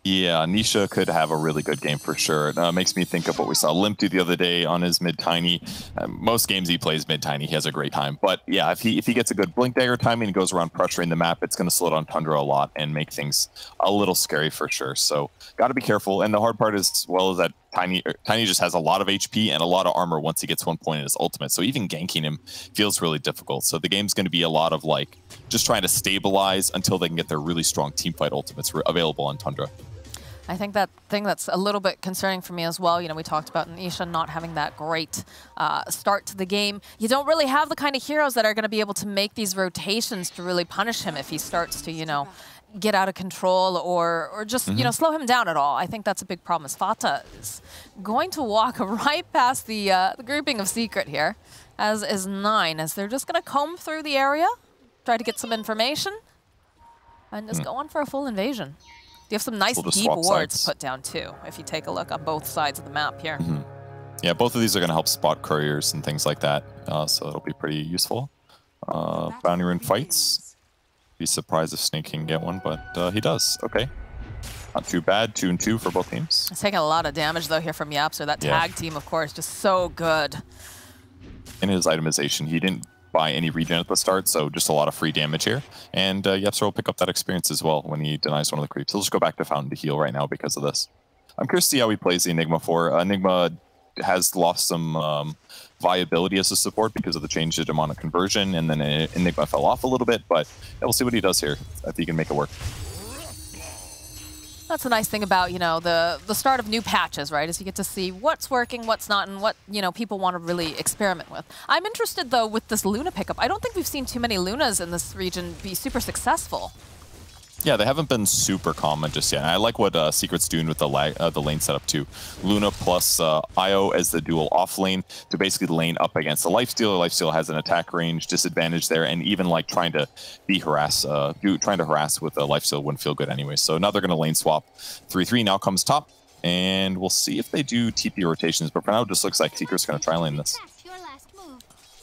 Yeah, Nisha could have a really good game for sure. It makes me think of what we saw Limp do the other day on his mid-tiny. Most games he plays mid-tiny, he has a great time. But yeah, if he gets a good Blink Dagger timing and goes around pressuring the map, it's going to slow down Tundra a lot and make things a little scary for sure. So got to be careful. And the hard part is, well, is that Tiny just has a lot of HP and a lot of armor once he gets 1 point in his ultimate. So even ganking him feels really difficult. So the game's going to be a lot of like just trying to stabilize until they can get their really strong teamfight ultimates available on Tundra. I think that thing that's a little bit concerning for me as well, you know, we talked about Nisha not having that great start to the game. You don't really have the kind of heroes that are going to be able to make these rotations to really punish him if he starts to, you know, get out of control or just, you know, slow him down at all. I think that's a big problem. As Fata is going to walk right past the grouping of Secret here, as is 9, as they're just going to comb through the area, try to get some information, and just go on for a full invasion. You have some nice deep wards put down too, if you take a look on both sides of the map here. Yeah, both of these are going to help spot couriers and things like that, so it'll be pretty useful. Bounty Rune fights. Be surprised if Snake can get one, but he does. Okay. Not too bad. 2 and 2 for both teams. It's taking a lot of damage though here from Yapster. That tag team, of course, just so good. In his itemization, he didn't buy any regen at the start, so just a lot of free damage here. And Yapster will pick up that experience as well when he denies one of the creeps. He'll just go back to Fountain to heal right now because of this. I'm curious to see how he plays the Enigma for. Enigma has lost some viability as a support because of the change to demonic conversion, and then Enigma fell off a little bit, but we'll see what he does here, if he can make it work. That's the nice thing about, you know, the start of new patches, right? Is you get to see what's working, what's not, and what, you know, people want to really experiment with. I'm interested, though, with this Luna pickup. I don't think we've seen too many Lunas in this region be super successful. Yeah, they haven't been super common just yet. I like what Secret's doing with the lane setup too. Luna plus Io as the dual off lane to basically lane up against the Lifestealer. Lifestealer has an attack range disadvantage there, and even like trying to harass with a Lifestealer wouldn't feel good anyway. So now they're going to lane swap. 3-3 now comes top, and we'll see if they do TP rotations. But for now, it just looks like Secret's going to try lane this.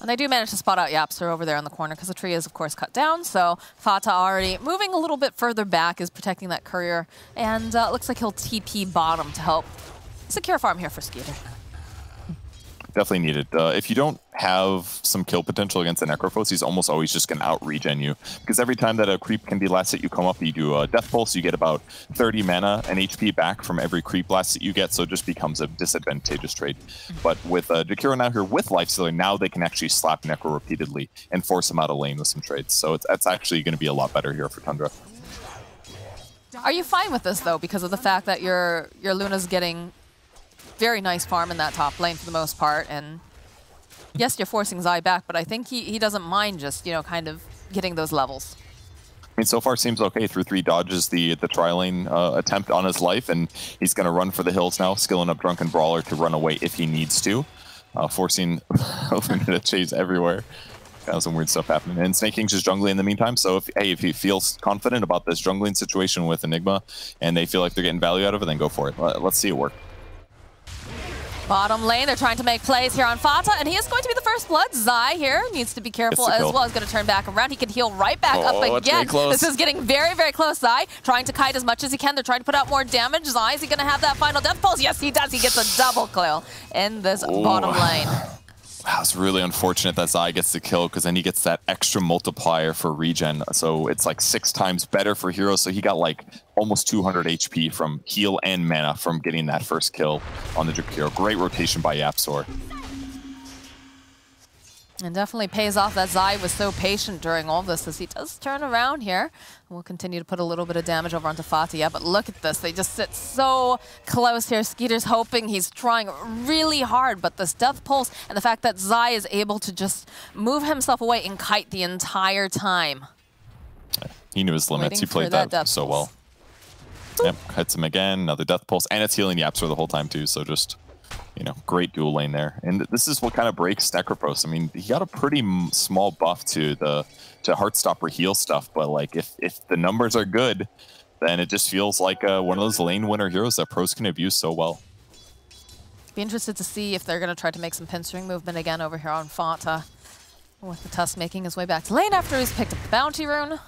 And they do manage to spot out Yapster over there in the corner because the tree is, of course, cut down. So Fata already moving a little bit further back is protecting that courier. And looks like he'll TP bottom to help secure farm here for Skeeter. Definitely needed. If you don't have some kill potential against the Necrophos, he's almost always just going to out-regen you. Because every time that a creep can be last hit, you come up, you do a Death Pulse, you get about 30 mana and HP back from every creep last that you get, so it just becomes a disadvantageous trade. But with Jakiro now here with Lifestealer, now they can actually slap Necro repeatedly and force him out of lane with some trades. So it's actually going to be a lot better here for Tundra. Are you fine with this, though, because of the fact that your Luna's getting very nice farm in that top lane for the most part, and yes, you're forcing Zai back, but I think he doesn't mind just, you know, kind of getting those levels. I mean, so far seems okay. 3-3 dodges the tri-lane attempt on his life, and he's going to run for the hills now, skilling up Drunken Brawler to run away if he needs to, forcing Luna to chase everywhere. Got some weird stuff happening. And Snake King's just jungling in the meantime, so if he feels confident about this jungling situation with Enigma, and they feel like they're getting value out of it, then go for it. Let's see it work. Bottom lane, they're trying to make plays here on Fata, and he is going to be the first blood. Zai here needs to be careful as well. He's going to turn back around. He can heal right back up again. This is getting very, very close. Zai trying to kite as much as he can. They're trying to put out more damage. Zai, is he going to have that final death pulse? Yes, he does. He gets a double kill in this bottom lane. Wow, it's really unfortunate that Zai gets the kill, because then he gets that extra multiplier for regen. So it's like 6 times better for heroes. So he got like almost 200 HP from heal and mana from getting that first kill on the Jakiro. Great rotation by Yapsor. And definitely pays off that Zai was so patient during all this, as he does turn around here. We'll continue to put a little bit of damage over onto Fata. Yeah, but look at this. They just sit so close here. Skeeter's hoping, he's trying really hard, but this Death Pulse and the fact that Zai is able to just move himself away and kite the entire time. He knew his limits. He played that so well. Yep, hits him again. Another Death Pulse, and it's healing Yapster the whole time too, so just, you know, great dual lane there. And this is what kind of breaks Necropros. I mean, he got a pretty small buff to Heartstopper heal stuff, but like if the numbers are good, then it just feels like one of those lane winner heroes that pros can abuse so well. Be interested to see if they're going to try to make some pinstring movement again over here on Fata, with the Tusk making his way back to lane after he's picked up the Bounty Rune.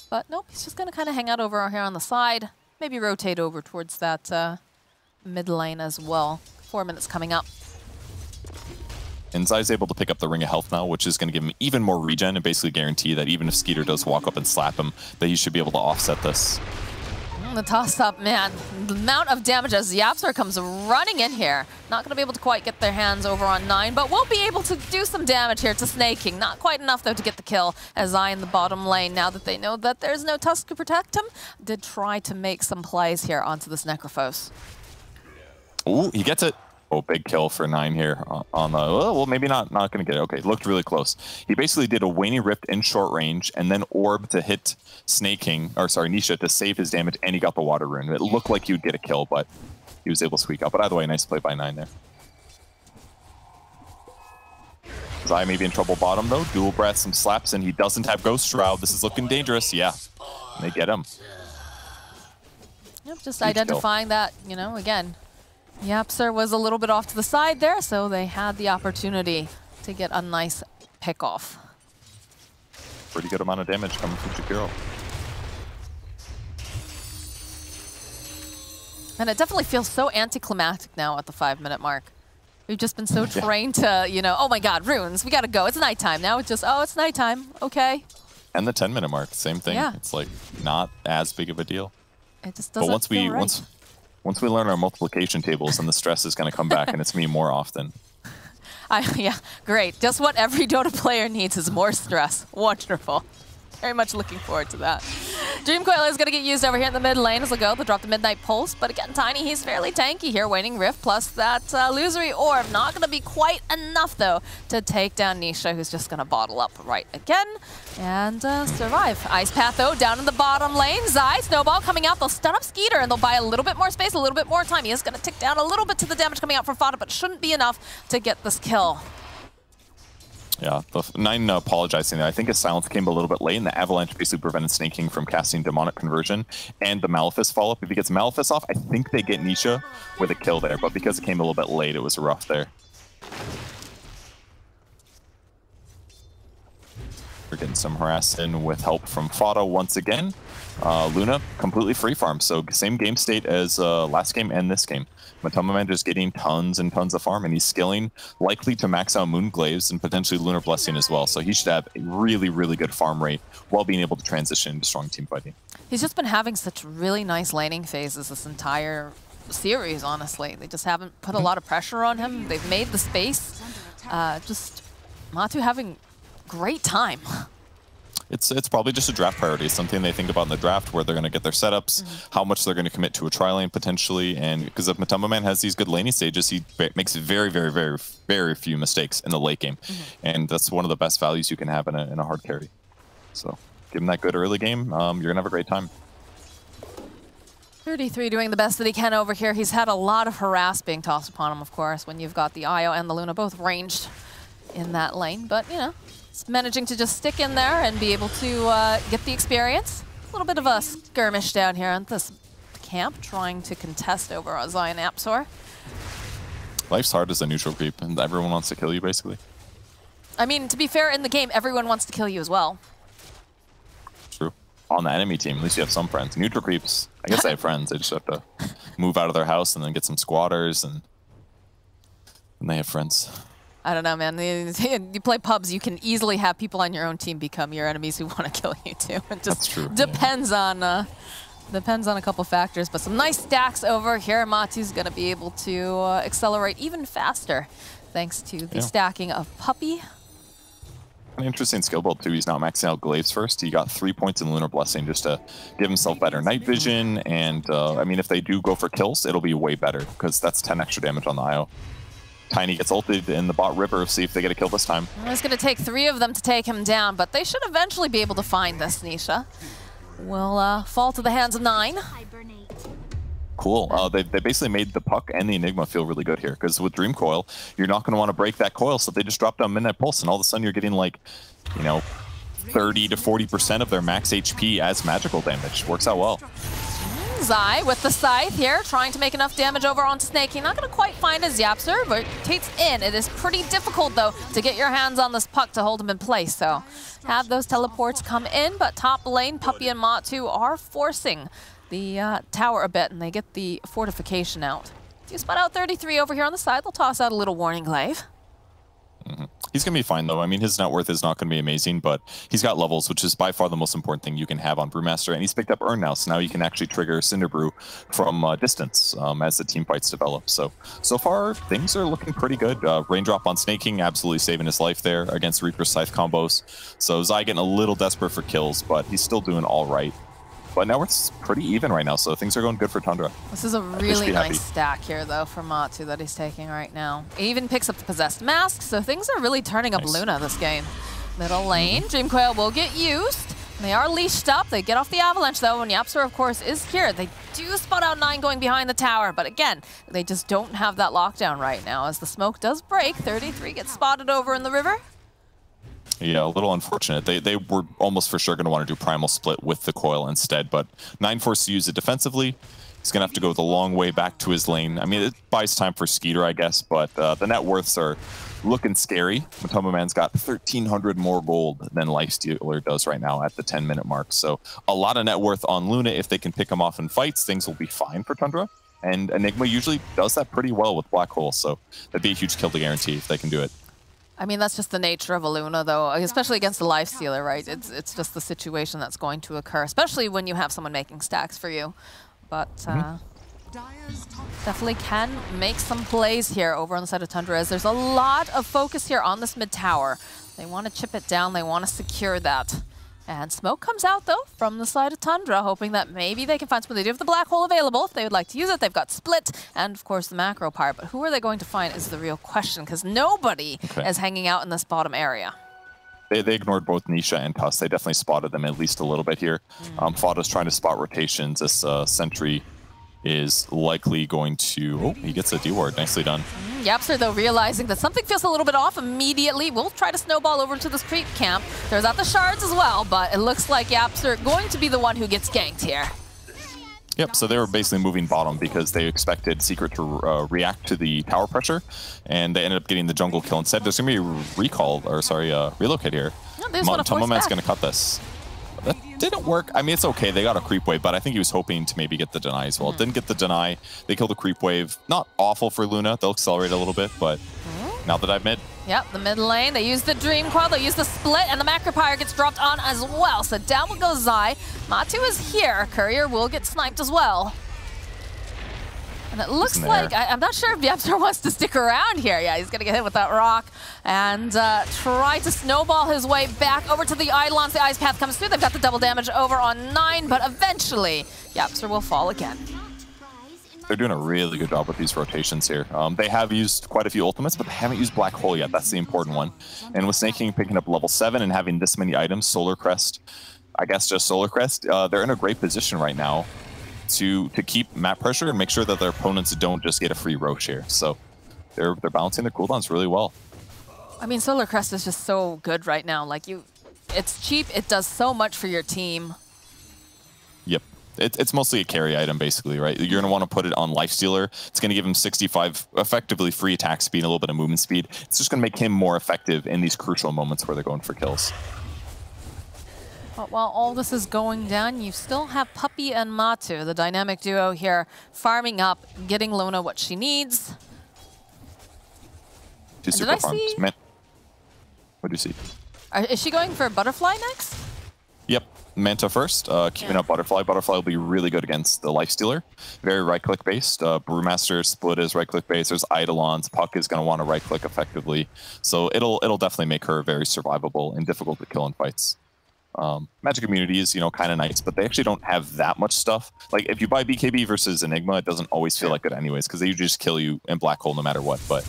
But nope, he's just going to kind of hang out over here on the side. maybe rotate over towards that mid lane as well. 4 minutes coming up. And Zai's able to pick up the Ring of Health now, which is going to give him even more regen and basically guarantee that even if Skeeter does walk up and slap him, that he should be able to offset this. The toss-up, man. The amount of damage as Yapsor comes running in here. Not going to be able to quite get their hands over on 9, but will be able to do some damage here to Snaking. Not quite enough, though, to get the kill as Zai in the bottom lane, now that they know that there's no Tusk to protect him, did try to make some plays here onto this Necrophos. Ooh, he gets it. Oh, big kill for 9 here on the, well, maybe not going to get it. Okay, looked really close. He basically did a Waning Rift in short range and then Orb to hit Snaking, or sorry, Nisha to save his damage, and he got the Water Rune. It looked like he would get a kill, but he was able to squeak out. But either way, nice play by 9 there. Zai may be in trouble bottom, though. Dual Breath, some slaps, and he doesn't have Ghost Shroud. This is looking dangerous. Yeah, and they get him. Yep, just huge identifying kill. That, you know, again, Yapsor was a little bit off to the side there, so they had the opportunity to get a nice pick off. Pretty good amount of damage coming from Shakiro. And it definitely feels so anticlimactic now at the 5-minute mark. We've just been so trained to, you know, oh my god, runes, we gotta go, it's nighttime. Now it's just, oh, it's nighttime, okay. And the 10-minute mark, same thing. Yeah. It's like not as big of a deal. It just doesn't feel right. Once we learn our multiplication tables, then the stress is going to come back, and it's me more often. Yeah, great. Just what every Dota player needs is more stress. Wonderful. Very much looking forward to that. Dreamcoil is going to get used over here in the mid lane as they'll go. They'll drop the Midnight Pulse, but again, Tiny, he's fairly tanky here. Waning Rift plus that Illusory Orb. Not going to be quite enough, though, to take down Nisha, who's just going to bottle up right again and survive. Ice Path, though, down in the bottom lane. Zai, Snowball coming out. They'll stun up Skeeter, and they'll buy a little bit more space, a little bit more time. He is going to tick down a little bit to the damage coming out from Fada, but shouldn't be enough to get this kill. Yeah, the 9 apologizing there. I think his silence came a little bit late, and the Avalanche basically prevented Snaking from casting Demonic Conversion and the Malefice follow-up. If he gets Malefice off, I think they get Nisha with a kill there, but because it came a little bit late, it was rough there. We're getting some harass in with help from Fada once again. Luna, completely free farm, so same game state as last game and this game. Matoma just getting tons and tons of farm, and he's skilling, likely to max out Moonglaze and potentially Lunar Blessing as well. So he should have a really, really good farm rate while being able to transition into strong team fighting. He's just been having such really nice laning phases this entire series, honestly. They just haven't put a lot of pressure on him. They've made the space. Just Matu having great time. It's probably just a draft priority. It's something they think about in the draft, where they're going to get their setups, how much they're going to commit to a tri lane potentially, and because if Matoma Man has these good laning stages, he makes very, very, very, very few mistakes in the late game, and that's one of the best values you can have in a hard carry. So give him that good early game, you're going to have a great time. 33 doing the best that he can over here. He's had a lot of harass being tossed upon him, of course, when you've got the Io and the Luna both ranged in that lane, but you know, managing to just stick in there and be able to get the experience. A little bit of a skirmish down here on this camp, trying to contest over Zai and Yapsor. Life's hard as a neutral creep, and everyone wants to kill you, basically. I mean, to be fair, in the game, everyone wants to kill you as well. True. On the enemy team, at least you have some friends. Neutral creeps, I guess I have friends. They just have to move out of their house and then get some squatters, and they have friends. I don't know, man. You play pubs, you can easily have people on your own team become your enemies who want to kill you too. It just depends on a couple factors. But some nice stacks over here. Matu's going to be able to accelerate even faster thanks to the stacking of Puppey. An interesting skill build too. He's now maxing out Glaives first. He got 3 points in Lunar Blessing just to give himself better night vision. And I mean, if they do go for kills, it'll be way better because that's 10 extra damage on the IO. Tiny gets ulted in the bot river, see if they get a kill this time. It's going to take 3 of them to take him down, but they should eventually be able to find this. Nisha will fall to the hands of 9. Cool. They basically made the Puck and the Enigma feel really good here, because with Dream Coil, you're not going to want to break that coil, so they just dropped down Midnight Pulse, and all of a sudden you're getting like, you know, 30 to 40% of their max HP as magical damage. Works out well. Zai with the Scythe here, trying to make enough damage over onto Snaking. Not going to quite find his Yapsor, but rotates in. It is pretty difficult, though, to get your hands on this Puck to hold him in place. So have those teleports come in, but top lane, Puppey and Matu are forcing the tower a bit, and they get the fortification out. You spot out 33 over here on the side. They'll toss out a little warning glaive. He's going to be fine, though. I mean, his net worth is not going to be amazing, but he's got levels, which is by far the most important thing you can have on Brewmaster, and he's picked up Urn now, so now you can actually trigger Cinder Brew from distance as the team fights develop. So far, things are looking pretty good. Raindrop on Snaking, absolutely saving his life there against Reaper Scythe combos. So Zai getting a little desperate for kills, but he's still doing all right. But now it's pretty even right now, so things are going good for Tundra. This is a really nice stack here, though, for Matu that he's taking right now. He even picks up the Possessed Mask, so things are really turning up Luna this game. Middle lane, Dream Coil will get used. They are leashed up. They get off the Avalanche, though, and Yapster, of course, is here. They do spot out 9 going behind the tower, but again, they just don't have that lockdown right now. As the smoke does break, 33 gets spotted over in the river. Yeah, a little unfortunate. They were almost for sure going to want to do Primal Split with the coil instead, but 9 forced to use it defensively. He's going to have to go the long way back to his lane. I mean, it buys time for Skeeter, I guess, but the net worths are looking scary. Matoma Man's got 1,300 more gold than Lifestealer does right now at the 10-minute mark. So a lot of net worth on Luna. If they can pick him off in fights, things will be fine for Tundra. And Enigma usually does that pretty well with Black Hole, so that'd be a huge kill to guarantee if they can do it. I mean, that's just the nature of a Luna, though, especially against the Lifestealer, right? It's just the situation that's going to occur, especially when you have someone making stacks for you. But definitely can make some plays here over on the side of Tundra, as there's a lot of focus here on this mid tower. They want to chip it down. They want to secure that. And smoke comes out, though, from the side of Tundra, hoping that maybe they can find something. They do have the Black Hole available if they would like to use it. They've got Split and, of course, the Macro Pyre. But who are they going to find is the real question, because nobody is hanging out in this bottom area. They ignored both Nisha and Tuss. They definitely spotted them at least a little bit here. Fada's trying to spot rotations. This Sentry is likely going to... Oh, he gets a D-ward. Nicely done. Yapster, though, realizing that something feels a little bit off immediately, will try to snowball over to this creep camp. There's out the shards as well, but it looks like Yapster going to be the one who gets ganked here. Yep, so they were basically moving bottom because they expected Secret to react to the tower pressure, and they ended up getting the jungle kill instead. There's going to be a recall, or sorry, relocate here. No, Tomoman's going to cut this. That didn't work. I mean, it's okay. They got a creep wave, but I think he was hoping to maybe get the deny as well. Didn't get the deny. They killed the creep wave. Not awful for Luna. They'll accelerate a little bit, but now that I've mid. Yep, the mid lane. They use the Dream Coil. They use the Split, and the Macro Pyre gets dropped on as well. So down will go Zai. Matu is here. Courier will get sniped as well. And it looks like, I'm not sure if Yapster wants to stick around here. Yeah, he's going to get hit with that rock and try to snowball his way back over to the Eidolons. The Ice Path comes through. They've got the double damage over on 9, but eventually Yapster will fall again. They're doing a really good job with these rotations here. They have used quite a few ultimates, but they haven't used Black Hole yet. That's the important one. And with Snake King picking up level 7 and having this many items, Solar Crest, I guess just Solar Crest, they're in a great position right now to keep map pressure and make sure that their opponents don't just get a free Roche here. So they're balancing their cooldowns really well. I mean, Solar Crest is just so good right now. Like, it's cheap. It does so much for your team. Yep. It's mostly a carry item, basically, right? You're going to want to put it on Lifestealer. It's going to give him 65 effectively free attack speed, a little bit of movement speed. It's just going to make him more effective in these crucial moments where they're going for kills. But while all this is going down, you still have Puppy and Matu, the dynamic duo here, farming up, getting Luna what she needs. She's super farmed. Man. What do you see? Is she going for Butterfly next? Yep. Manta first, keeping up Butterfly. Butterfly will be really good against the Lifestealer. Very right-click based. Brewmaster Split is right-click based. There's Eidolons. Puck is going to want to right-click effectively. So it'll definitely make her very survivable and difficult to kill in fights. Magic Immunity is, kind of nice, but they actually don't have that much stuff. Like, if you buy BKB versus Enigma, it doesn't always feel like it anyways, because they usually just kill you in Black Hole no matter what. But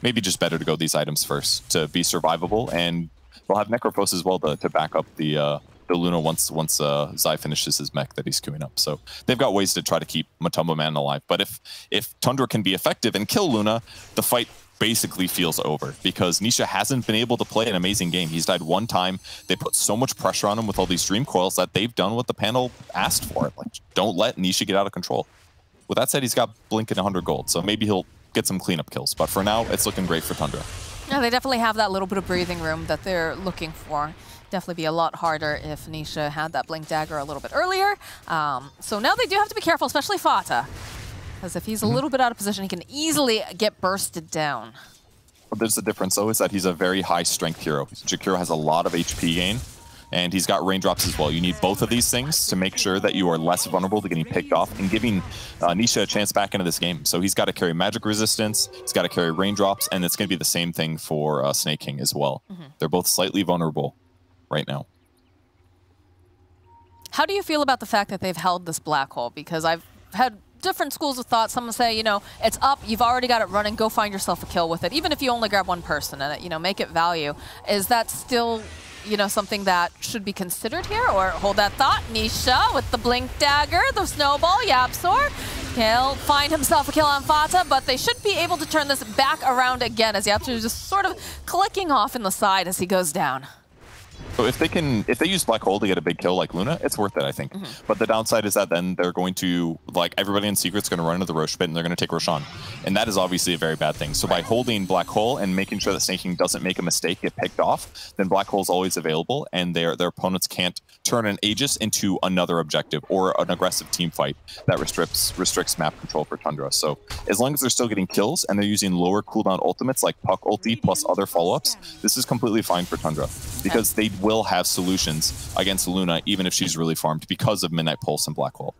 maybe just better to go these items first to be survivable, and they'll have Necrophos as well to back up the Luna once Zai finishes his mech that he's queuing up. So they've got ways to try to keep Matoma Man alive. But if Tundra can be effective and kill Luna, the fight basically feels over, because Nisha hasn't been able to play an amazing game. He's died one time. They put so much pressure on him with all these Dream Coils that they've done what the panel asked for. Like, don't let Nisha get out of control. With that said, he's got Blink and 100 gold, so maybe he'll get some cleanup kills. But for now, it's looking great for Tundra. Yeah, they definitely have that little bit of breathing room that they're looking for. Definitely be a lot harder if Nisha had that Blink Dagger a little bit earlier. So now they do have to be careful, especially Fata. Because if he's a little bit out of position, he can easily get bursted down. Well, there's a difference, though, is that he's a very high strength hero. Jakiro has a lot of HP gain, and he's got raindrops as well. You need both of these things to make sure that you are less vulnerable to getting picked off and giving Nisha a chance back into this game. So he's got to carry magic resistance, he's got to carry raindrops, and it's going to be the same thing for Snake King as well. They're both slightly vulnerable right now. How do you feel about the fact that they've held this black hole? Because I've had different schools of thought. Some say, you know, it's up, you've already got it running, go find yourself a kill with it, even if you only grab one person and, you know, make it value. Is that still, you know, something that should be considered here? Or hold that thought, Nisha with the Blink Dagger, the Snowball, Yapsor. He'll find himself a kill on Fata, but they should be able to turn this back around again as Yapsor is just sort of clicking off in the side as he goes down. So if they use Black Hole to get a big kill like Luna, it's worth it, I think. But the downside is that then they're going to, like, everybody in Secret's going to run into the Roche pit and they're going to take Roshan. And that is obviously a very bad thing. So by holding Black Hole and making sure that Snake King doesn't make a mistake, get picked off, then Black Hole's always available and their opponents can't turn an Aegis into another objective or an aggressive team fight that restricts map control for Tundra. So as long as they're still getting kills and they're using lower cooldown ultimates like Puck ulti plus other follow-ups, this is completely fine for Tundra because they will have solutions against Luna even if she's really farmed because of Midnight Pulse and Black Hole.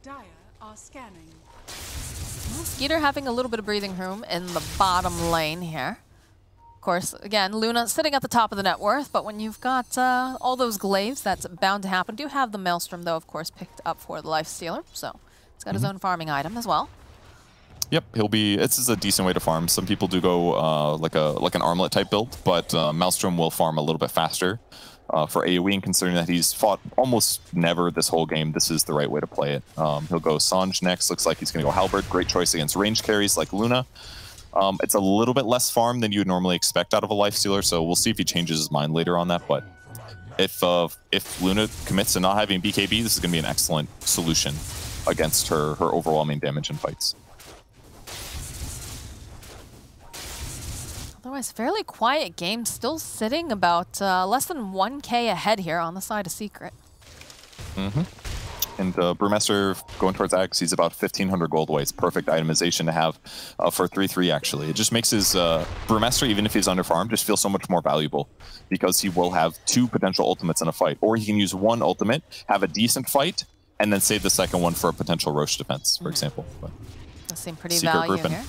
Dire are scanning. Skeeter having a little bit of breathing room in the bottom lane here. Of course, again, Luna sitting at the top of the net worth, but when you've got all those glaives, that's bound to happen. Do have the Maelstrom, though, of course, picked up for the Lifestealer, so it's got his own farming item as well. Yep, this is a decent way to farm. Some people do go like an armlet type build, but Maelstrom will farm a little bit faster for AoE, and considering that he's fought almost never this whole game, this is the right way to play it. He'll go Sange next. Looks like he's going to go Halberd. Great choice against range carries like Luna. It's a little bit less farm than you would normally expect out of a Lifestealer, so we'll see if he changes his mind later on that. But if Luna commits to not having BKB, this is going to be an excellent solution against her overwhelming damage in fights. Otherwise, fairly quiet game, still sitting about less than 1K ahead here on the side of Secret. And Brewmaster going towards Axe, he's about 1,500 gold away. It's perfect itemization to have for 3-3, actually. It just makes his Brewmaster, even if he's underfarmed, just feel so much more valuable because he will have 2 potential ultimates in a fight. Or he can use 1 ultimate, have a decent fight, and then save the second one for a potential Roche defense, for example. But does seem pretty value here.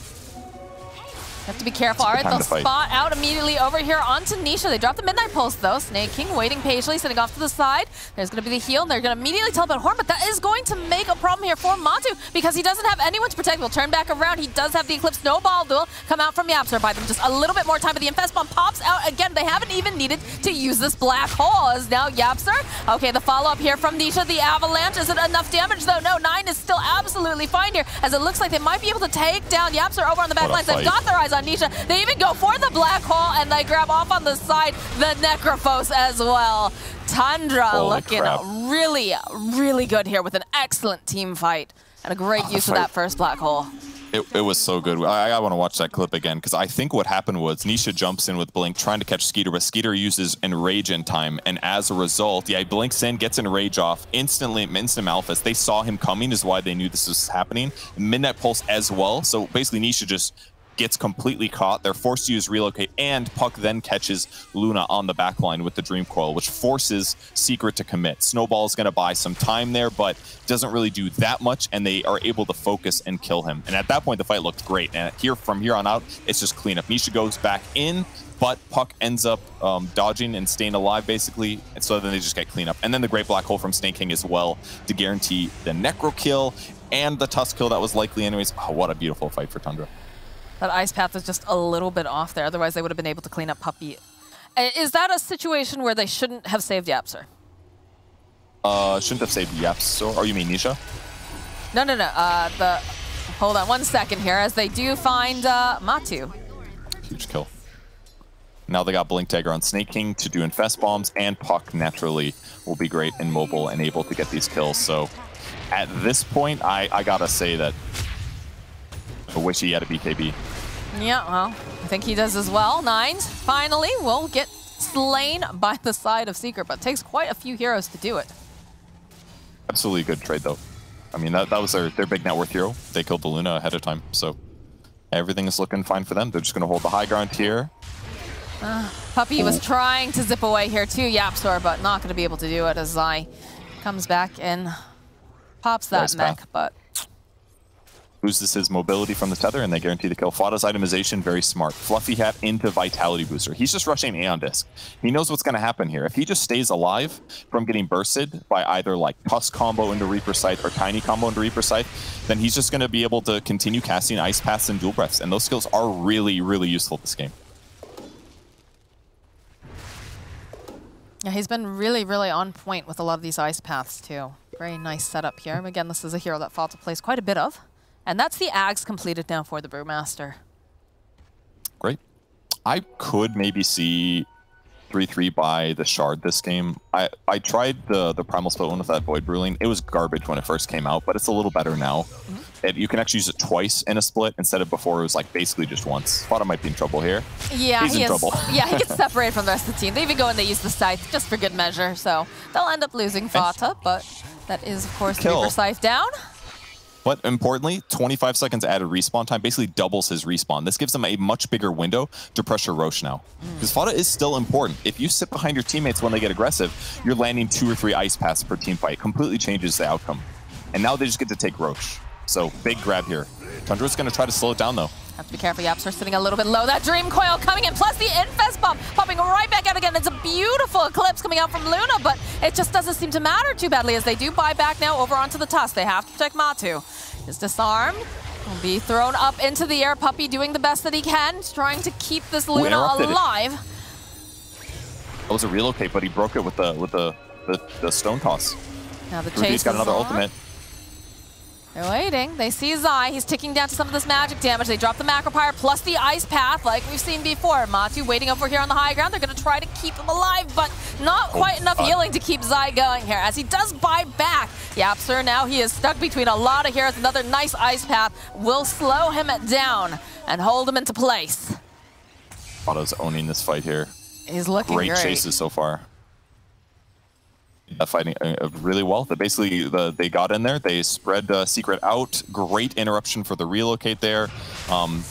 Have to be careful. All right, they'll spot out immediately over here onto Nisha. They drop the Midnight Pulse, though. Snake King waiting patiently, sitting off to the side. There's going to be the heal, and they're going to immediately teleport Horn, but that is going to make a problem here for Matu because he doesn't have anyone to protect. We'll turn back around. He does have the Eclipse Snowball duel come out from Yapsor. Buy them just a little bit more time, but the Infest Bomb pops out again. They haven't even needed to use this Black Hole as now Yapsor. Okay, the follow-up here from Nisha. The Avalanche. Is it enough damage, though? No, 9 is still absolutely fine here, as it looks like they might be able to take down Yapsor over on the back lines. They've got their eyes on Nisha. They even go for the Black Hole, and they grab off on the side the Necrophos as well. Tundra looking really, really good here with an excellent team fight and a great use of that first Black Hole. It was so good. I want to watch that clip again because I think what happened was Nisha jumps in with Blink trying to catch Skeeter, but Skeeter uses Enrage in time, and as a result, yeah, he blinks in, gets Enrage off, instant Malphus. They saw him coming is why they knew this was happening. Midnight Pulse as well, so basically Nisha just gets completely caught. They're forced to use Relocate, and Puck then catches Luna on the backline with the Dream Coil, which forces Secret to commit. Snowball is going to buy some time there, but doesn't really do that much, and they are able to focus and kill him. And at that point, the fight looked great. And from here on out, it's just cleanup. Nisha goes back in, but Puck ends up dodging and staying alive, basically. And so then they just get cleanup. And then the Great Black Hole from Snake King as well to guarantee the Necro kill and the Tusk kill that was likely anyways. Oh, what a beautiful fight for Tundra. That Ice Path is just a little bit off there. Otherwise, they would have been able to clean up Puppy. Is that a situation where they shouldn't have saved Yapsor? Shouldn't have saved Yapsor? Or you mean Nisha? No. Hold on 1 second here, as they do find Matu. Huge kill. Now they got Blink Dagger on Snake King to do Infest Bombs, and Puck naturally will be great in mobile and able to get these kills. So at this point, I gotta say that I wish he had a BKB. Yeah, well, I think he does as well. Nines finally will get slain by the side of Secret, but it takes quite a few heroes to do it. Absolutely good trade, though. I mean, that was their big net worth hero. They killed the Luna ahead of time, so everything is looking fine for them. They're just going to hold the high ground here. Puppey was trying to zip away here too, Yapsor, but not going to be able to do it as Zai comes back and pops that mech, but loses his mobility from the tether, and they guarantee the kill. Fada's itemization, very smart. Fluffy Hat into Vitality Booster. He's just rushing Aeon Disc. He knows what's going to happen here. If he just stays alive from getting bursted by either like Tusk combo into Reaper Scythe or Tiny combo into Reaper Scythe, then he's just going to be able to continue casting Ice Paths and Dual Breaths, and those skills are really, really useful this game. Yeah, he's been really, really on point with a lot of these Ice Paths too. Very nice setup here. Again, this is a hero that Fata plays quite a bit of. And that's the Ags completed now for the Brewmaster. Great. I could maybe see 3-3 by the Shard this game. I tried the Primal Spell one with that Void Ruling. It was garbage when it first came out, but it's a little better now. You can actually use it twice in a split instead of before it was like basically just once. Fata might be in trouble here. Yeah, he's in trouble. Yeah, he gets separated from the rest of the team. They even go and they use the Scythe just for good measure, so they'll end up losing Fata, but that is, of course, the Reaper Scythe down. But importantly, 25 seconds added respawn time basically doubles his respawn. This gives him a much bigger window to pressure Roche now. Because Fata is still important. If you sit behind your teammates when they get aggressive, you're landing 2 or 3 ice paths per team fight. Completely changes the outcome. And now they just get to take Roche. So big grab here. Tundra's going to try to slow it down though. Have to be careful. Yapsor sitting a little bit low. That Dream Coil coming in, plus the Infest Bomb popping right back out again. It's a beautiful Eclipse coming out from Luna, but it just doesn't seem to matter too badly as they do buy back now over onto the Tusk. They have to protect Matu. Is disarmed. Will be thrown up into the air. Puppey doing the best that he can, trying to keep this Luna alive. That was a relocate, but he broke it with the stone toss. Now the chase has got another ultimate. They're waiting. They see Zai. He's ticking down to some of this magic damage. They drop the Macropyre plus the Ice Path like we've seen before. Matu waiting over here on the high ground. They're going to try to keep him alive, but not quite enough healing to keep Zai going here as he does buy back. Yapsor now he is stuck between a lot of heroes. Another nice Ice Path will slow him down and hold him into place. Fata's owning this fight here. He's looking great. Great chases so far. Fighting really well. They got in there. They spread Secret out. Great interruption for the relocate there.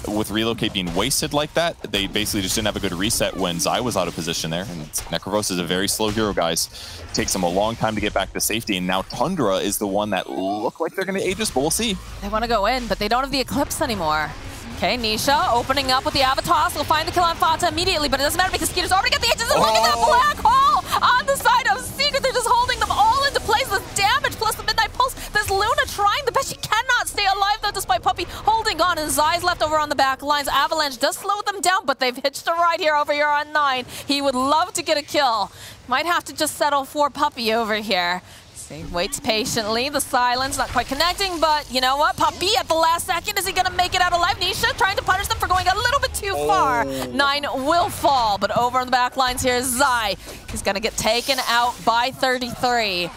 With relocate being wasted like that, they basically just didn't have a good reset when Zai was out of position there. And Necrovos is a very slow hero, guys. Takes him a long time to get back to safety. And now Tundra is the one that look like they're going to Aegis, but we'll see. They want to go in, but they don't have the Eclipse anymore. Okay, Nisha opening up with the Avatar. Will find the kill on Fata immediately, but it doesn't matter because Skeeter's already got the Aegis. And look at that black hole on the side of Secret. They're just holding them all into place. The damage plus the Midnight Pulse. There's Luna trying the best. She cannot stay alive though, despite Puppey holding on. And Zai's left over on the back lines. Avalanche does slow them down, but they've hitched a ride here over here on 9. He would love to get a kill. Might have to just settle for Puppey over here. He waits patiently. The silence not quite connecting, but you know what? Puppey at the last second, is he gonna make it out alive? Nisha trying to punish them for going a little bit too far. 9 will fall, but over on the back lines here is Zai. He's gonna get taken out by 33.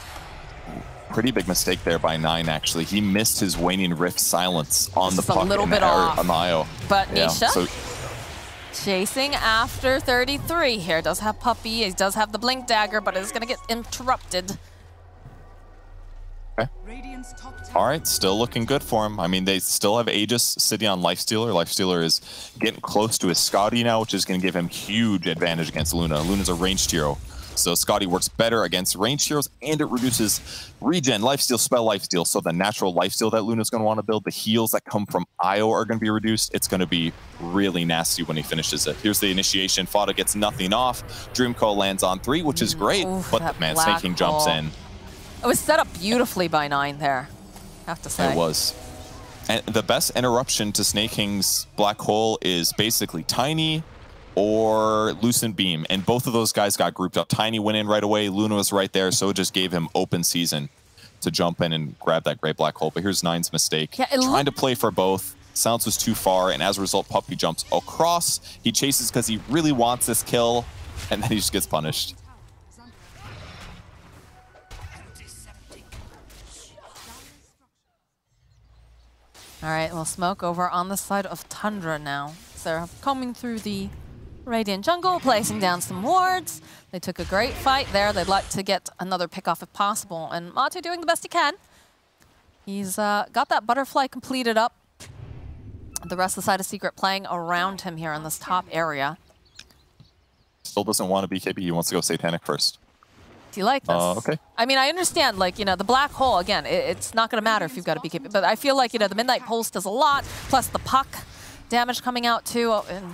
Pretty big mistake there by 9, actually. He missed his Waning Rift silence on the puck. A little bit off. On the IO. But Nisha chasing after 33 here. Does have Puppey. He does have the Blink Dagger, but it's gonna get interrupted. All right, still looking good for him. I mean, they still have Aegis sitting on Lifestealer. Lifestealer is getting close to his Scotty now, which is going to give him huge advantage against Luna. Luna's a ranged hero, so Scotty works better against ranged heroes, and it reduces regen, lifesteal, spell lifesteal. So the natural lifesteal that Luna's going to want to build, the heals that come from IO are going to be reduced. It's going to be really nasty when he finishes it. Here's the initiation. Fata gets nothing off. Dreamco lands on 3, which is great, but the man Snake King jumps in. It was set up beautifully by 9 there, I have to say. It was. And the best interruption to Snake King's black hole is basically Tiny or Lucent Beam. And both of those guys got grouped up. Tiny went in right away. Luna was right there, so it just gave him open season to jump in and grab that great black hole. But here's 9's mistake. Yeah, trying to play for both. Silence was too far, and as a result, Puppey jumps across. He chases because he really wants this kill, and then he just gets punished. All right, well, smoke over on the side of Tundra now. They're combing through the Radiant jungle placing down some wards. They took a great fight there. They'd like to get another pick off if possible. And Matu doing the best he can. He's got that butterfly completed up. The rest of the side of Secret playing around him here in this top area. Still doesn't want to BKB. He wants to go Satanic first. Do you like this? Okay. I mean, I understand, like, you know, the black hole, again, it's not going to matter if you've got a BKB. But I feel like, you know, the Midnight Pulse does a lot, plus the puck damage coming out too. And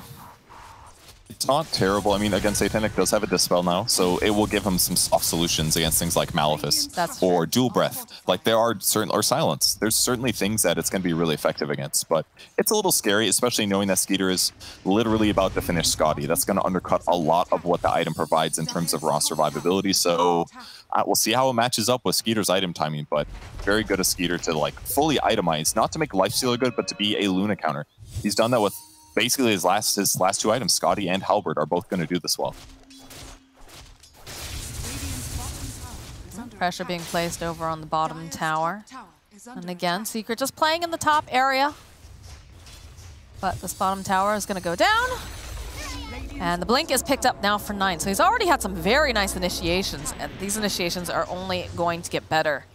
it's not terrible. I mean, again, Satanic does have a Dispel now, so it will give him some soft solutions against things like Malefice or Dual Breath. Like, there are certain, or Silence. There's certainly things that it's going to be really effective against, but it's a little scary, especially knowing that Skeeter is literally about to finish Scotty. That's going to undercut a lot of what the item provides in terms of raw survivability, so we'll see how it matches up with Skeeter's item timing, but very good of Skeeter to, like, fully itemize, not to make Lifestealer good, but to be a Luna counter. He's done that with basically his last two items. Scotty and Halberd are both going to do this well. Pressure being placed over on the bottom tower. And again, Secret just playing in the top area. But this bottom tower is going to go down. And the blink is picked up now for 9. So he's already had some very nice initiations. And these initiations are only going to get better.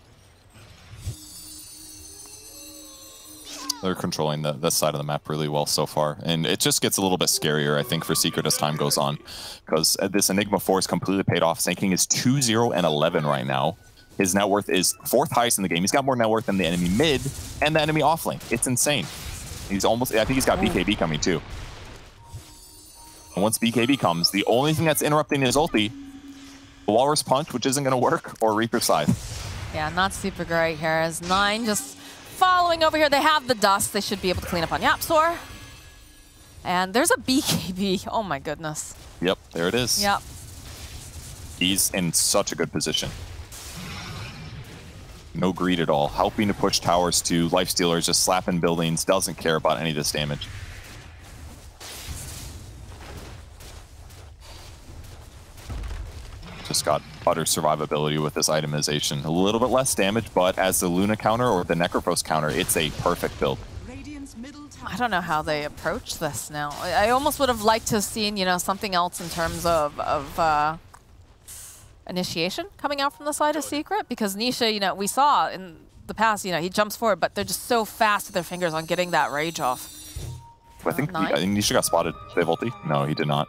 They're controlling this side of the map really well so far. And it just gets a little bit scarier, I think, for Secret as time goes on. Because this Enigma 4 is completely paid off. Sinking is 2-0 and 11 right now. His net worth is 4th highest in the game. He's got more net worth than the enemy mid and the enemy offlane. It's insane. He's almost, I think he's got BKB coming too. And once BKB comes, the only thing that's interrupting his ulti, the Walrus Punch, which isn't going to work, or Reaper Scythe. Yeah, not super great here as 9 just following over here. They have the dust. They should be able to clean up on Yapsor. And there's a BKB. Oh my goodness. Yep, there it is. Yep. He's in such a good position. No greed at all. Helping to push towers to Lifestealers, just slapping buildings, doesn't care about any of this damage. Just got utter survivability with this itemization. A little bit less damage, but as the Luna counter or the Necrophos counter, it's a perfect build. I don't know how they approach this now. I almost would have liked to have seen, you know, something else in terms of initiation coming out from the side of Secret, because Nisha, you know, we saw in the past, you know, he jumps forward, but they're just so fast with their fingers on getting that rage off. I think Nisha got spotted. They have ulti? No, he did not.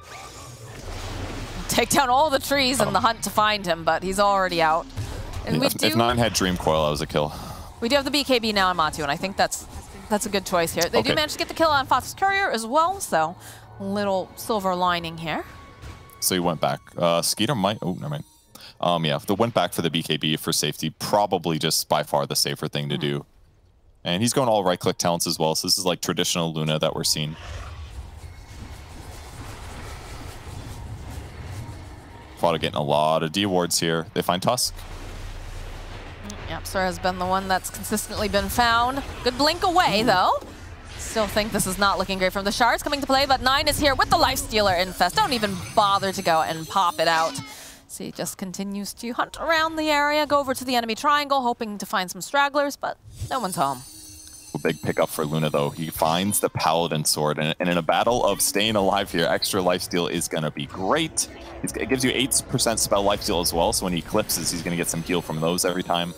Take down all the trees in the hunt to find him, but he's already out. And yeah, if Nine had Dream Coil, that was a kill. We do have the BKB now on Matu, and I think that's a good choice here. They do manage to get the kill on Fox's Courier as well, so a little silver lining here. So he went back. Skeeter might... Oh, never mind. Yeah, they went back for the BKB for safety. Probably just by far the safer thing to do. And he's going all right-click talents as well, so this is like traditional Luna that we're seeing. Fought getting a lot of D wards here. They find Tusk. Yapsor has been the one that's consistently been found. Good blink away, though. Still think this is not looking great from the Shards coming to play, but 9 is here with the Lifestealer Infest. Don't even bother to go and pop it out. So he just continues to hunt around the area, go over to the enemy triangle, hoping to find some stragglers, but no one's home. A big pickup for Luna, though. He finds the Paladin Sword, and in a battle of staying alive here, extra lifesteal is going to be great. It gives you 8% spell lifesteal as well, so when he eclipses, he's going to get some heal from those every time.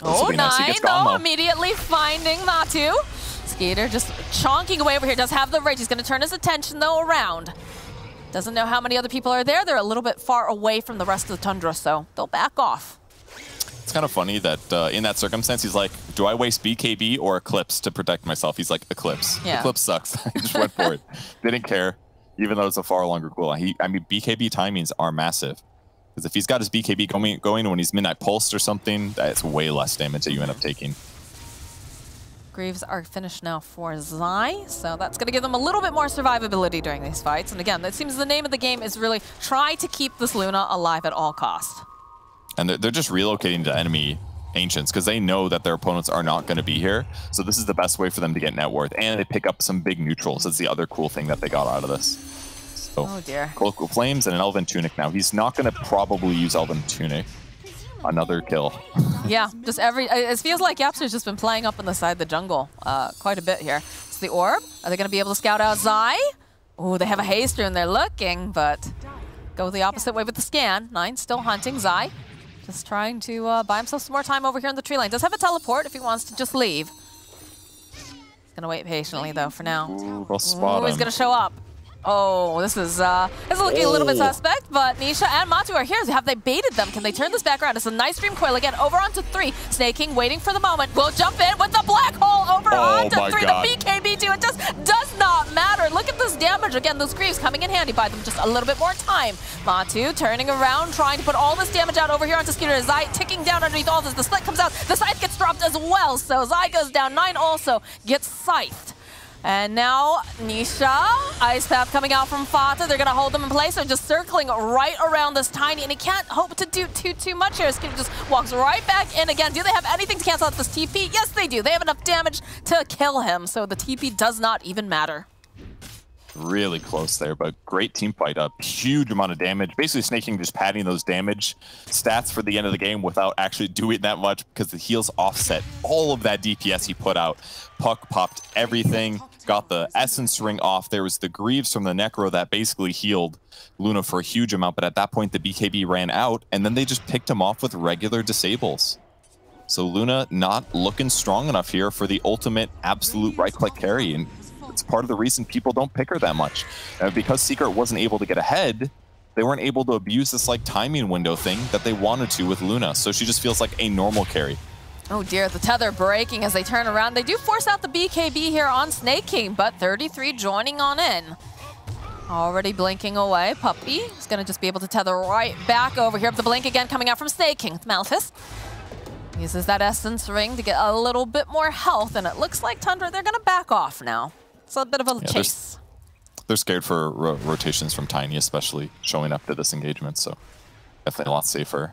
Oh, 9, though, immediately finding Matu. Skeeter just chonking away over here, does have the rage. He's going to turn his attention, though, around. Doesn't know how many other people are there. They're a little bit far away from the rest of the Tundra, so they'll back off. It's kind of funny that in that circumstance, he's like, do I waste BKB or Eclipse to protect myself? He's like, Eclipse. Yeah. Eclipse sucks. I just went for it. Didn't care, even though it's a far longer cooldown. I mean, BKB timings are massive. Because if he's got his BKB going when he's Midnight Pulsed or something, that's way less damage that you end up taking. Greaves are finished now for Zai, so that's going to give them a little bit more survivability during these fights. And again, it seems the name of the game is really try to keep this Luna alive at all costs. And they're just relocating to enemy Ancients because they know that their opponents are not going to be here. So this is the best way for them to get net worth. And they pick up some big neutrals. That's the other cool thing that they got out of this. So, oh dear. Colloquial Flames and an Elven Tunic now. He's not going to probably use Elven Tunic. Another kill. Yeah, just it feels like Yapsor's just been playing up on the side of the jungle quite a bit here. It's the orb. Are they going to be able to scout out Zai? Oh, they have a haste rune. They're looking, but go the opposite way with the scan. Nine still hunting. Zai just trying to buy himself some more time over here in the tree line. Does have a teleport if he wants to just leave. He's gonna wait patiently though for now. Ooh, they'll spot him. He's gonna show up. Oh, this is looking a little bit suspect, but Nisha and Matu are here. Have they baited them? Can they turn this back around? It's a nice Dream Coil again, over onto 3. Snake King waiting for the moment. Will jump in with the black hole over onto 3. God. The BKB too. It just does not matter. Look at this damage. Again, those Greaves coming in handy. Buy them just a little bit more time. Matu turning around, trying to put all this damage out over here onto Scooter. Zai ticking down underneath all this. The split comes out. The scythe gets dropped as well, so Zai goes down. 9 also gets scythed. And now Nisha, Ice Path coming out from Fata. They're gonna hold them in place. They're just circling right around this Tiny, and he can't hope to do too much here. Scooter just walks right back in again. Do they have anything to cancel out this TP? Yes, they do. They have enough damage to kill him, so the TP does not even matter. Really close there, but great team fight. A huge amount of damage. Basically, Snake King just padding those damage stats for the end of the game without actually doing that much because the heals offset all of that DPS he put out. Puck popped everything, got the Essence Ring off. There was the Greaves from the Necro that basically healed Luna for a huge amount, but at that point, the BKB ran out, and then they just picked him off with regular disables. So Luna not looking strong enough here for the ultimate absolute right-click carry, and it's part of the reason people don't pick her that much. Because Secret wasn't able to get ahead, they weren't able to abuse this like timing window thing that they wanted to with Luna. So she just feels like a normal carry. Oh dear, the tether breaking as they turn around. They do force out the BKB here on Snake King, but 33 joining on in. Already blinking away. Puppy is going to just be able to tether right back over here. The blink again coming out from Snake King. Malphus uses that Essence Ring to get a little bit more health, and it looks like Tundra, they're going to back off now. It's a bit of a chase. They're scared for rotations from Tiny, especially showing up to this engagement, so definitely a lot safer.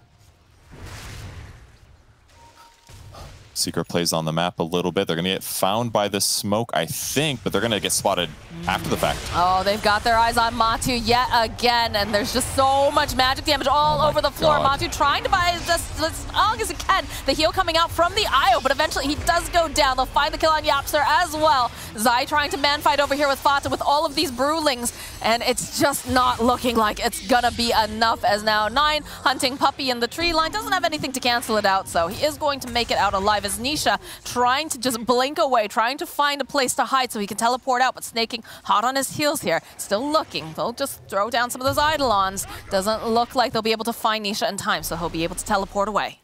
Secret plays on the map a little bit. They're going to get found by the smoke, I think, but they're going to get spotted after the fact. Oh, they've got their eyes on Matu yet again, and there's just so much magic damage all over the floor. God. Matu trying to buy as long as he can. The heal coming out from the IO, but eventually he does go down. They'll find the kill on Yapster as well. Zai trying to man fight over here with Fata with all of these Brewlings, and it's just not looking like it's gonna be enough, as now 9 hunting Puppy in the tree line. Doesn't have anything to cancel it out, so he is going to make it out alive, as Nisha trying to just blink away, trying to find a place to hide so he can teleport out, but Snake King hot on his heels here, still looking. They'll just throw down some of those Eidolons. Doesn't look like they'll be able to find Nisha in time, so he'll be able to teleport away.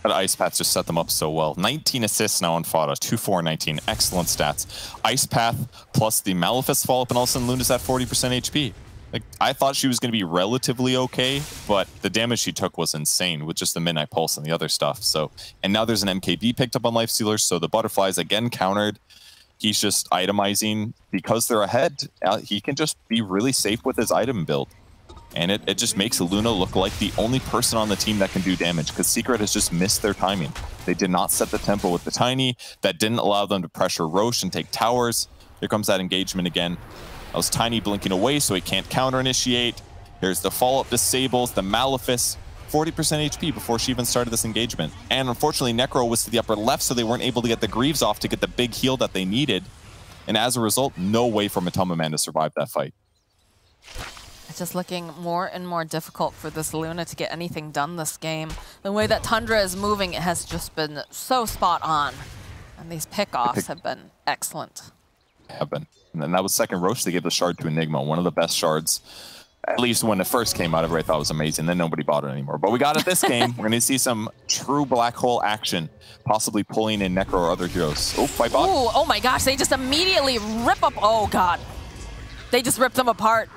That Ice Path just set them up so well. 19 assists now on Fata, 2, 4, 19. Excellent stats. Ice Path plus the Malefice follow-up, and all of a sudden Luna's at 40% HP. Like, I thought she was going to be relatively okay, but the damage she took was insane with just the Midnight Pulse and the other stuff. So, and now there's an MKB picked up on Lifestealer, so the Butterflies again countered. He's just itemizing because they're ahead. He can just be really safe with his item build. And it just makes Luna look like the only person on the team that can do damage, because Secret has just missed their timing. They did not set the tempo with the Tiny. That didn't allow them to pressure Roche and take towers. Here comes that engagement again. That was Tiny blinking away, so he can't counter-initiate. Here's the follow-up disables, the Malefice. 40% HP before she even started this engagement. And unfortunately, Necro was to the upper left, so they weren't able to get the Greaves off to get the big heal that they needed. And as a result, no way for Matoma Man to survive that fight. It's just looking more and more difficult for this Luna to get anything done this game. The way that Tundra is moving has just been so spot on. And these pickoffs have been excellent. Have been. And then that was second Roche. They gave the shard to Enigma, one of the best shards. At least when it first came out, everybody thought it was amazing. Then nobody bought it anymore. But we got it this game. We're going to see some true black hole action, possibly pulling in Necro or other heroes. Oh, fight bot. Ooh, oh my gosh, they just immediately rip up. Oh god. They just ripped them apart.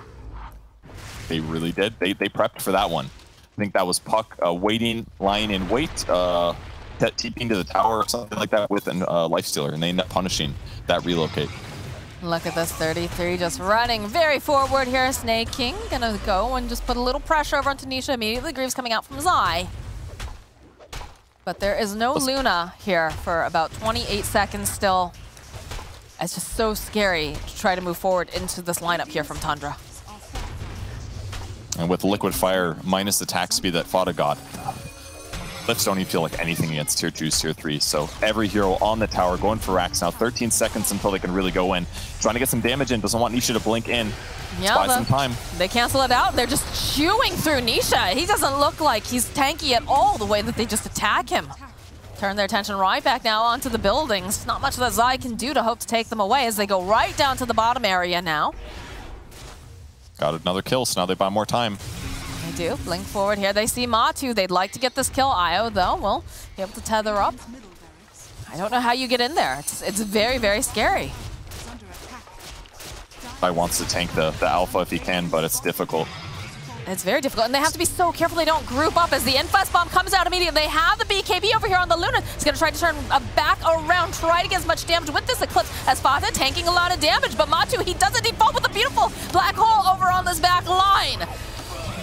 They really did. They prepped for that one. I think that was Puck waiting, lying in wait, TPing to the tower or something like that with a Lifestealer, and they end up punishing that relocate. Look at this 33 just running very forward here. Snake King gonna go and just put a little pressure over onto Nisha. Immediately Greaves coming out from Zai. But there is no Luna here for about 28 seconds still. It's just so scary to try to move forward into this lineup here from Tundra. And with Liquid Fire minus attack speed that Fata got, Lifts don't even feel like anything against tier 2s, tier 3. So every hero on the tower going for racks now. 13 seconds until they can really go in. Trying to get some damage in. Doesn't want Nisha to blink in. Yeah, buy some time. They cancel it out. They're just chewing through Nisha. He doesn't look like he's tanky at all the way that they just attack him. Turn their attention right back now onto the buildings. Not much that Zai can do to hope to take them away as they go right down to the bottom area now. Got another kill, so now they buy more time. They do. Blink forward here. They see Matu. They'd like to get this kill. Io, though, will be able to tether up. I don't know how you get in there. It's very, very scary. Zai wants to tank the alpha if he can, but it's difficult. It's very difficult, and they have to be so careful they don't group up as the Infest Bomb comes out immediately. They have the BKB over here on the Luna. He's going to try to turn back around, try to get as much damage with this Eclipse as Fata tanking a lot of damage, but Matu, he doesn't default with a beautiful black hole over on this back line.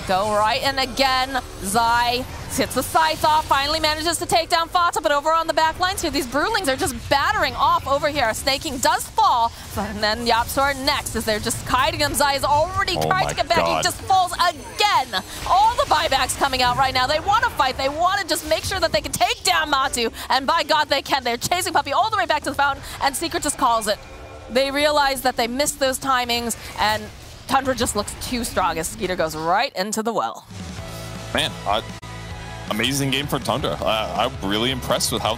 Go right, and again, Zai hits the scythe off, finally manages to take down Fata, but over on the back lines here, these Brewlings are just battering off over here. Snaking does fall, and then Yapsor next as they're just kiting him. Zai has already tried to get back, he just falls again. All the buybacks coming out right now. They want to fight, they want to just make sure that they can take down Matu, and by God they can. They're chasing Puppey all the way back to the fountain, and Secret just calls it. They realize that they missed those timings, and Tundra just looks too strong as Skeeter goes right into the well. Man, amazing game for Tundra. I'm really impressed with how they